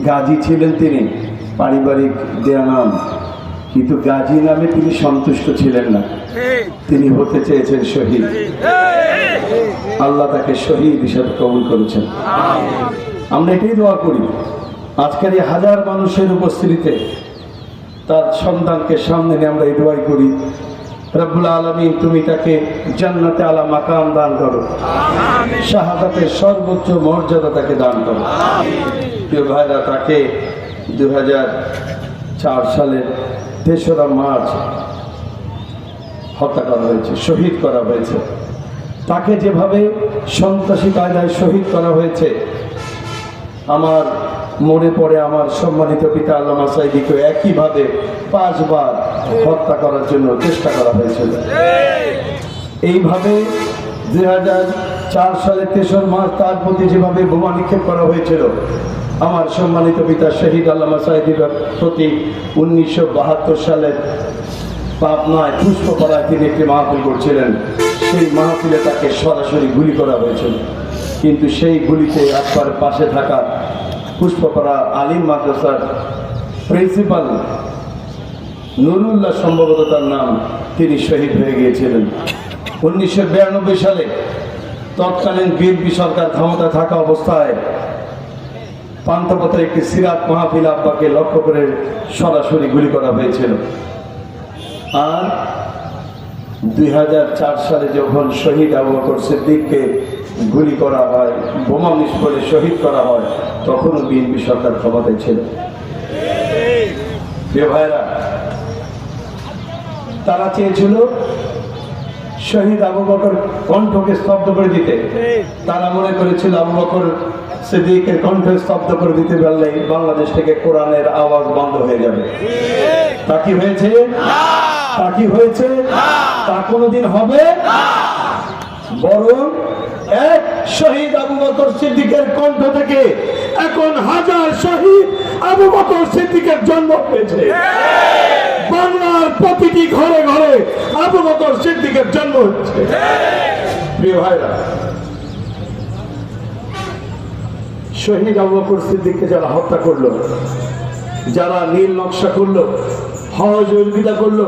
গাজী ছিলেন তিনি, পারিবারিক দেয়া নাম, কিন্তু গাজী নামে তিনি সন্তুষ্ট ছিলেন না, তিনি হতে চেয়েছেন শহীদ। আল্লাহ তাকে শহীদ হিসেবে কবুল করেছেন। আমরা এটাই দোয়া করি আজকের এই হাজার মানুষের উপস্থিতিতে, তার সন্তানকে সামনে নিয়ে আমরা এই দোয়াই করি, রব্বুল আলামিন তুমি তাকে জান্নাতে আলা মাকাম দান করো, শাহাদাতের সর্বোচ্চ মর্যাদা তাকে দান করো। প্রিয় ভাইরা, তাকে 2004 সালের 3রা মার্চ হত্যা করা হয়েছে, শহীদ করা হয়েছে। তাকে যেভাবে সন্ত্রাসী কায়দায় শহীদ করা হয়েছে, আমার মনে পড়ে আমার সম্মানিত পিতা আল্লামা সাঈদীকে একইভাবে 5 বার হত্যা করার জন্য চেষ্টা করা হয়েছিল। এইভাবে 2004 সালের 3রা মার্চ তার প্রতি যেভাবে বোমা নিক্ষেপ করা হয়েছিল, আমার সম্মানিত পিতা শহীদ আল্লামা সাঈদীর প্রতি 1972 সালের পাবনায় পুষ্পপাড়ায় তিনি একটি মাহফিল করছিলেন। সেই মাহফিলে তাকে সরাসরি গুলি করা হয়েছিল, কিন্তু সেই গুলিতে একবার পাশে থাকা পুষ্পপাড়া আলিম মাদ্রাসার প্রিন্সিপাল নুরুল্লাহ, সম্ভবত তার নাম, তিনি শহীদ হয়ে গিয়েছিলেন। 1992 সালে তৎকালীন বিএনপি সরকার ক্ষমতা থাকা অবস্থায় পান্থপথে একটি সিরাত মাহফিল আব্বাকে লক্ষ্য করে সরাসরি গুলি করা হয়েছিল। আর 2004 সালে যখন শহীদ আবু বকর সিদ্দিককে গুলি করা হয়, বোমা বিস্ফোরণে শহীদ করা হয়, তখনও বিএনপি সরকার ক্ষমতায় ছিল। প্রিয় ভাইরা, তারা চেয়েছিল শহীদ আবু বকর কণ্ঠকে স্তব্ধ করে দিতে। তারা মনে করেছিল আবু বকর সিদ্দিকের কণ্ঠ স্তব্ধ করে দিতে পারলে বাংলাদেশ থেকে কোরআনের আওয়াজ বন্ধ হয়ে যাবে। তা কি হয়েছে? তা কি হয়েছে? তা কোনোদিন হবে? বরং এক শহীদ আবু বকর সিদ্দিকের কণ্ঠ থেকে এখন হাজার শহীদ আবু বকর সিদ্দিকের জন্ম হয়েছে। বাংলার প্রতিটি ঘরে ঘরে আবু বকর সিদ্দিকের জন্ম হচ্ছে। প্রিয় ভাইরা, শহীদ আবু বকর সিদ্দিককে যারা হত্যা করলো, যারা নীল নকশা করলো, সহযোগিতা করলো,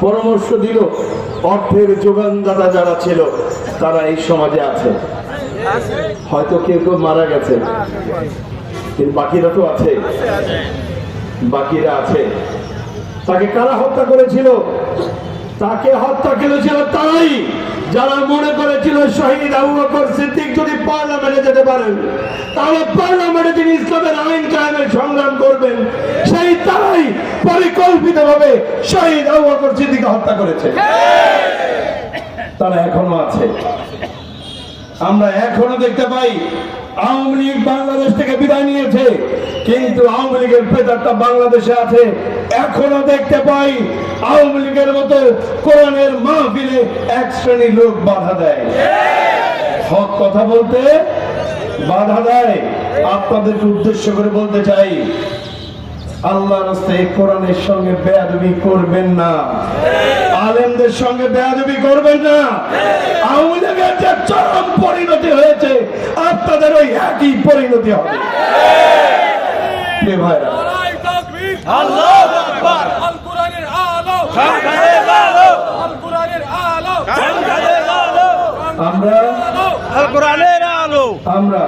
পরামর্শ দিল, অর্থের যোগানদাতা যারা ছিল, তারা এই সমাজে আছে। হয়তো কেউ কেউ মারা গেছে, কিন্তু বাকিরা তো আছে, বাকিরা আছে। তাকে কারা হত্যা করেছিল? তাকে হত্যা করেছিল তারাই যারা মনে করেছিল শহীদ আবু বকর সিদ্দিক যদি পার্লামেন্টে যেতে পারেন, তাহলে পার্লামেন্টে তিনি ইসলামের আইন কায়েমের সংগ্রাম করবেন। সেই তারাই পরিকল্পিতভাবে শহীদ আবু বকর সিদ্দিককে হত্যা করেছে। তারা এখনো আছে। আমরা এখনো দেখতে পাই আওয়ামী লীগ বাংলাদেশ থেকে বিদায় নিয়েছে, কিন্তু আওয়ামী লীগের প্রেতাত্মা বাংলাদেশে আছে। এখনো দেখতে পাই আওয়ামী লীগের মতো কোরআনের মাহফিলে এক শ্রেণীর লোক বাধা দেয়, হক কথা বলতে বাধা দেয়। আপনাদেরকে উদ্দেশ্য করে বলতে চাই, আল্লাহর রাস্তায় কোরআনের সঙ্গে বেয়াদবি করবেন না, আলেমদের সঙ্গে বেয়াদবি করবেন না। আওয়ামী লীগের যে চরম পরিণতি হয়েছে, আপনাদের ওই একই পরিণতি হবে। ভাইরা, আল্লাহু আকবার, আল কোরআনের আলো, সংখ্যাদের আলো, আল কোরআনের আলো, সংখ্যাদের আলো, আমরা আল কোরআনের আলো। আমরা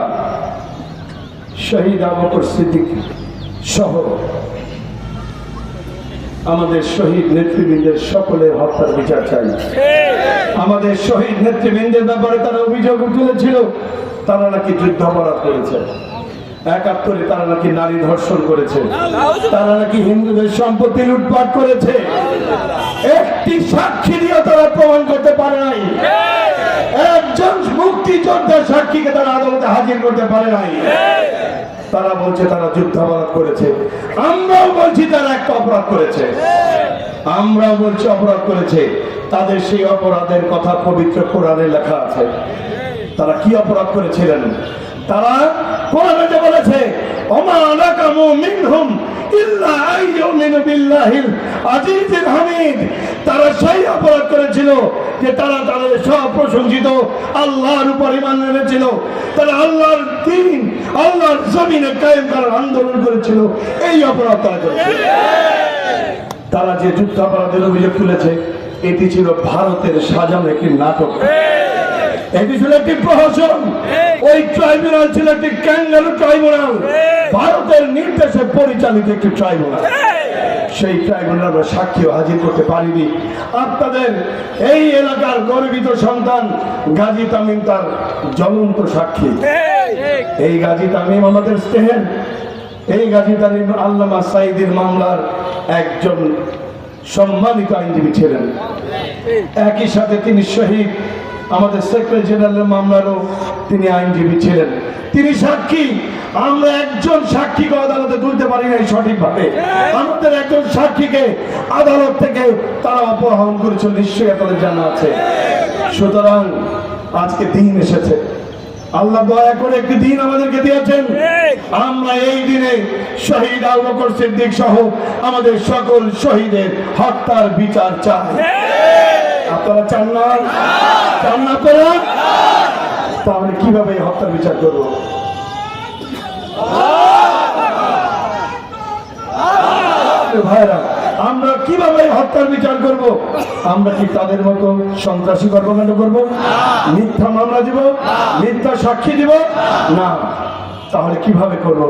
শহীদ আবু বকর সিদ্দিক সহ আমাদের শহীদ নেতৃবৃন্দের সকলের হত্যার বিচার চাই। আমাদের শহীদ নেতৃবৃন্দের ব্যাপারে তারা অভিযোগ তুলেছিল, তারা নাকি যুদ্ধাপরাধ করেছে, 71-এ তারা নাকি নারী ধর্ষণ করেছে, তারা নাকি হিন্দুদের সম্পত্তি লুটপাট করেছে। একটি সাক্ষী দিয়ে তারা প্রমাণ করতে পারে নাই। একজন মুক্তিযোদ্ধার সাক্ষীকে তারা আদালতে হাজির করতে পারে নাই। তারা বলছে তারা যুদ্ধাপরাধ করেছে। আমরাও বলছি তারা একটা অপরাধ করেছে, আমরাও বলছি অপরাধ করেছে। তাদের সেই অপরাধের কথা পবিত্র কোরআনে লেখা আছে। তারা কি অপরাধ করেছিলেন? তারা কোরআনে বলেছে, ওমা নাকামু মিনহুম ইল্লা আইয়ুমিনু বিল্লাহিল আজিজিল হামিদ। তারা সেই অপরাধ করেছিল যে তারা তাদের সব প্রশংসিত আল্লাহর উপর ঈমান এনেছিল। তারা আল্লাহর দ্বীন, আল্লাহর জমিনে কায়েম করার আন্দোলন করেছিল। এই অপরাধ তারা করেছিল। তারা যে যুদ্ধাপরাধের অভিযোগ তুলেছে, এটি ছিল ভারতের সাজানো একটি নাটক। এটি ছিল একটি প্রহসন। ওই ট্রাইব্যুনাল ছিল একটি ক্যাঙ্গারু ট্রাইব্যুনাল, ভারতের নির্দেশে পরিচালিত একটি ট্রাইব্যুনাল। সেই ট্রাইব্যুনাল আমরা সাক্ষীও হাজির করতে পারিনি। আপনাদের এই এলাকার গর্বিত সন্তান গাজী তামিম তার জ্বলন্ত সাক্ষী। এই গাজী তামিম আমাদের স্নেহের, এই গাজী তামিম আল্লামা সাঈদীর মামলার একজন সম্মানিত আইনজীবী ছিলেন। একই সাথে তিনি শহীদ আমাদের সেক্রেটারি জেনারেলের মামলারও তিনি আইনজীবী ছিলেন। তিনি সাক্ষী। আমরা একজন সাক্ষীকে আদালতে তুলতে পারি নাই সঠিকভাবে। আমাদের একজন সাক্ষীকে আদালত থেকে তারা অপহরণ করেছিল, নিশ্চয়ই আপনাদের জানা আছে। সুতরাং আজকে দিন এসেছে, আল্লাহ দয়া করে একটি দিন আমাদেরকে দিয়েছেন। আমরা এই দিনে শহীদ আবু বকর সিদ্দিক সহ আমাদের সকল শহীদের হত্যার বিচার চাই। আপনারা চান না? চান না আপনারা? তাহলে কিভাবে এই হত্যার বিচার করবো? ভাইরা, আমরা কিভাবে হত্যার বিচার করব? আমরা কি তাদের মতো সন্ত্রাসী কর্মকাণ্ড করব? মিথ্যা মামলা দিব? মিথ্যা সাক্ষী দিব? না। তাহলে কিভাবে করব?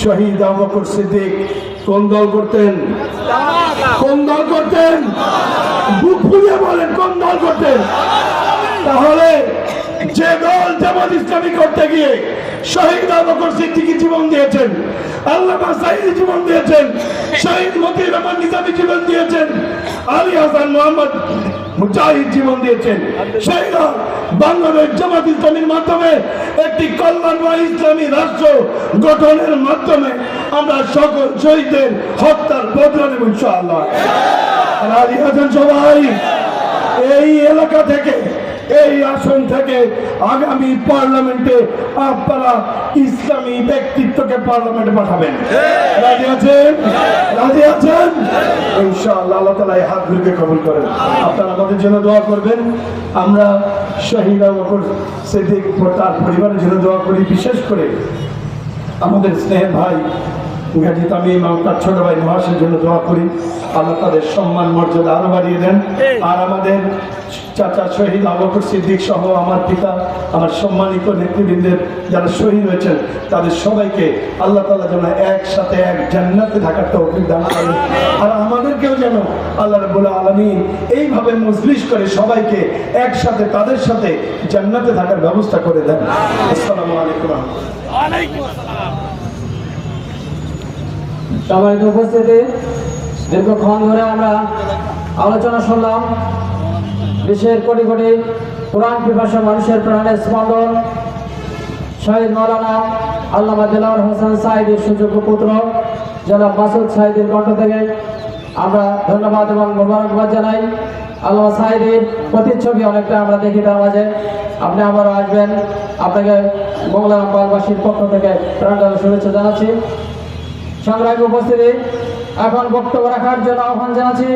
শহীদ আবু বকর সিদ্দিক কোন দল করতেন? কোন দল করতেন? বুক ফুলিয়ে বলেন, কোন দল করতেন? তাহলে যে দল জামাত ইসলামী করতে গিয়ে শহীদ আবু বকর সিদ্দিক জীবন দিয়েছেন, আল্লামা সাঈদী জীবন দিয়েছেন, শহীদ মতিউর রহমান নিজামী জীবন দিয়েছেন, আলী হাসান মোহাম্মদ মুজাহিদ জীবন দিয়েছেন, সেইরা বাংলাদেশ জামাত ইসলামীর মাধ্যমে একটি কল্যাণময় ইসলামী রাষ্ট্র গঠনের মাধ্যমে আমরা সকল শহীদদের হত্যার বদলা নেব ইনশাআল্লাহ। রাজি আছেন সবাই? এই এলাকা থেকে, এই আসন থেকে আগামী পার্লামেন্টে আপনারা ইসলামী ব্যক্তিত্বকে পার্লামেন্টে পাঠাবেন। রাজি আছেন? রাজি আছেন? ইনশাআল্লাহ আল্লাহ তাআলা এই হাতগুলোকে কবুল করেন। আপনারা আমাদের জন্য দোয়া করবেন। আমরা শহীদ আবু বকর সিদ্দিক তার পরিবারের জন্য দোয়া করি। বিশেষ করে আমাদের স্নেহের ভাই গাজী তামিম তার ছোট ভাই মহাসের জন্য দোয়া করি। আল্লাহ তাদের সম্মান মর্যাদা আরো বাড়িয়ে দেন। আর আমাদের চাচা শহীদ আবু বকর সিদ্দিক সহ আমার পিতা, আমার সম্মানিত নেতৃবৃন্দের যারা শহীদ হয়েছেন, তাদের সবাইকে আল্লাহ তাআলা যেন একসাথে এক জান্নাতে থাকার তৌফিক দান করেন। আর আমাদেরকেও যেন আল্লাহ রাব্বুল আলামিন এইভাবে মজলিস করে সবাইকে একসাথে তাদের সাথে জান্নাতে থাকার ব্যবস্থা করে দেন। আসসালামু আলাইকুম। ওয়ালাইকুম আসসালাম। সম্মানিত উপস্থিতি, দীর্ঘক্ষণ ধরে আমরা আলোচনা শুনলাম। দেশের কোটি কোটি কোরআন পিপাসা মানুষের প্রাণের স্পন্দন শহীদ মাওলানা আল্লামা দেলোয়ার হোসেন সাঈদীর সুযোগ্য পুত্র জনাব মাসুদ সাঈদীর কণ্ঠ থেকে আমরা ধন্যবাদ এবং মোবারকবাদ জানাই। আল্লামা সাঈদীর প্রতিচ্ছবি অনেকটা আমরা দেখি তার মাঝে। আপনি আবারও আসবেন, আপনাকে মোংলা আমবাগবাসীর পক্ষ থেকে প্রাণঢালা শুভেচ্ছা জানাচ্ছি। সংগ্রামী উপস্থিতি, এখন বক্তব্য রাখার জন্য আহ্বান জানাচ্ছি